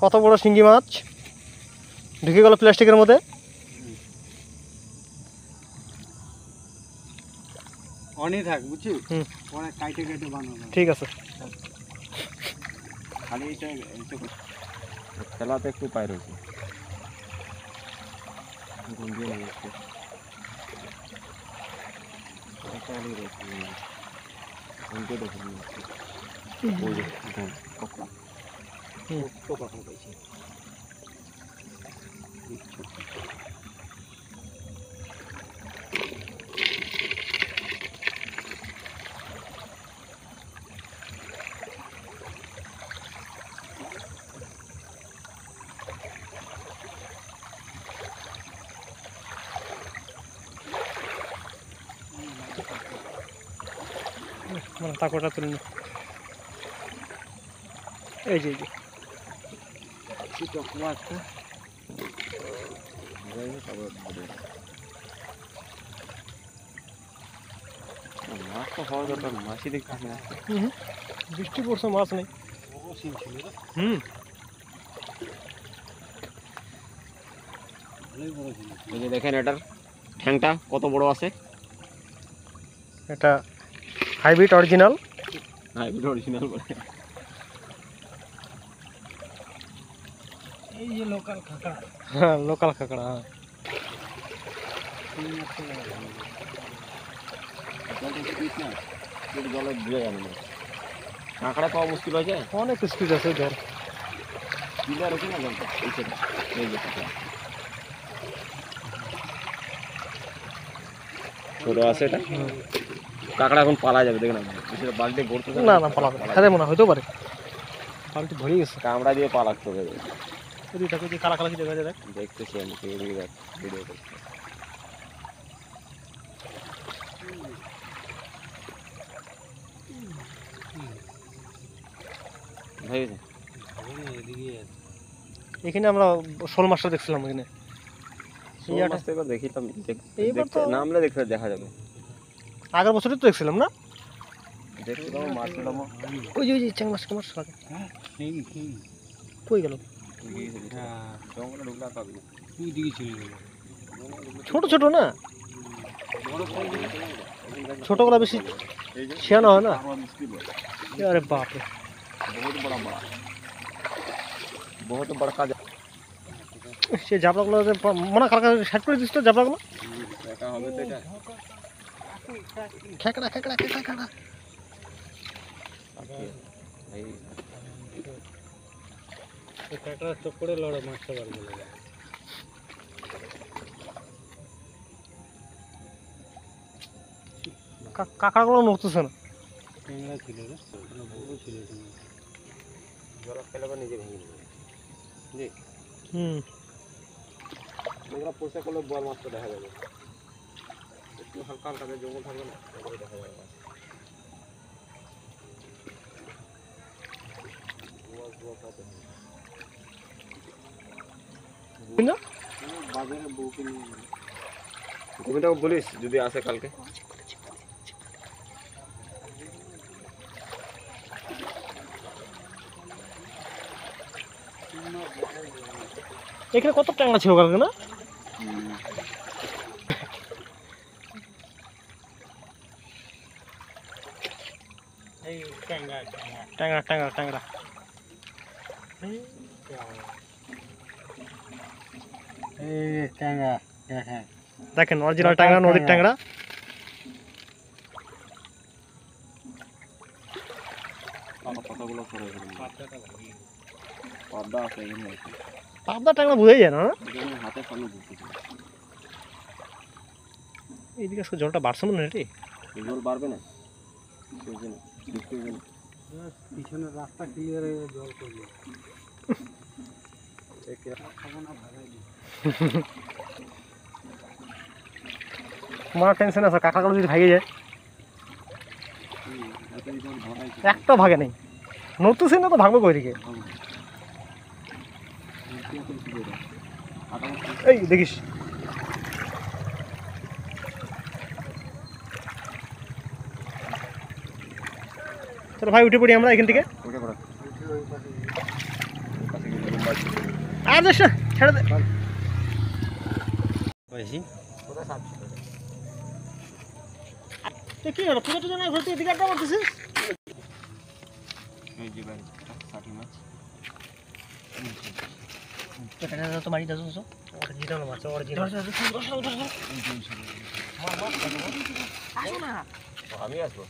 কত বড় শিঙ্গি মাছ ঢুকে গেল প্লাস্টিকের মধ্যে। অনেক থাক বুঝছি, অনেক কাইটে কাইটে বানাবো। ঠিক আছে, খালি খেলাতে একটু পাই রয়েছে। মানে তাকোটা তুলে নি। এই যে মাছ তো হওয়া দরকার, মাছই দেখতেছি না। বৃষ্টি পড়ছে, মাছ নেই। এই যে দেখেন এটার ঠ্যাংটা কত বড় আছে। এটা হাইব্রিড অরিজিনাল। হাইব্রিড অরিজিনাল বলে। এই যে লোকাল কাঁকড়া। হ্যাঁ, লোকাল কাঁকড়া। হ্যাঁ, জলে ডুবে গেল না, কাঁকড়া পাওয়া মুশকিল হয়েছে। অনেক স্পিড আছে ধর। ক্লিয়ার হচ্ছে না জলটা। এই যে ছোট আছে এটা। কাঁকড়া এখন পালা যাবে, দেখে না বালতি ভরতে। না না, পালাবে খাদে মনে হইতেও পারে, বালতি ভরে গেছে। কামড়া দিয়ে পালাতে হবে। কালা কালা কি দেখা যায়, দেখতেছি আমি ভিডিও করছি। এখানে আমরা শোল মাছটা দেখছিলাম। এখানে দেখিতাম, এইবার তো নামলে দেখতে দেখা যাবে। আগের বছরই তো দেখছিলাম না, দেখছিলাম মাছগুলো। ওই যে চ্যাং মাছ লাগে। কই গেল? ছোট ছোট না, ছোটগুলা বেশি ছিয়ানো হয় না। আরে বাপরে, বহুত বড় কাজ। সে জাবড়াগুলো মনে কালকা সাইড করে দিস তো জাবড়াগুলো। হবে তো এটা খেকড়া খেকড়া খেকড়া খেকড়া। এই কাঁকড়া চক্করে লড়ে মাছটা বার গেল। কাঁকড়াগুলো নড়তেছে না। ট্যাংরা ছিল রে, বড় ছিল। জরা খেলে বা নিজে ভেঙে যাবে। জি এগুলো পয়সা করলে বড় মাছটা দেখা যাবে। একটু হালকা হালকা জঙ্গল থাকবে না, তারপরে দেখা যাবে মাছ। বাজারে বউকে নিয়ে গোবিন্দকে বলিস যদি আসে কালকে। এখানে কত ট্যাংরা ছিল কালকে না? ট্যাংরা ট্যাংরা ট্যাংরা। দেখেন অরিজিনাল ট্যাংরা, নদীর ট্যাংরা। পাবদা ট্যাংরা বুঝে যায় না। এইদিকে জলটা বাড়ছে মনে হয়। জল বাড়বে না, পিছনে রাস্তা ক্লিয়ার হয়ে জল করবে। তোমার টেনশন আছে, কাঁকড়াগুলো যদি ভাগে যায়। একটা ভাগে নেই, নড়তেছে না তো ভাগবে কই দিকে। এই দেখিস, চলো ভাই উঠে পড়ি আমরা এখান থেকে। আর যাস না, ছেড়ে দে। বেশি তুই কি হলো, পুজো টুজো না ঘুরতে এদিকে আড্ডা মারতেছিস? এই যে ভাই 60 মাছ তো মারি দাও তো অরিজিনাল মাছ, অরিজিনাল। আমি আসবো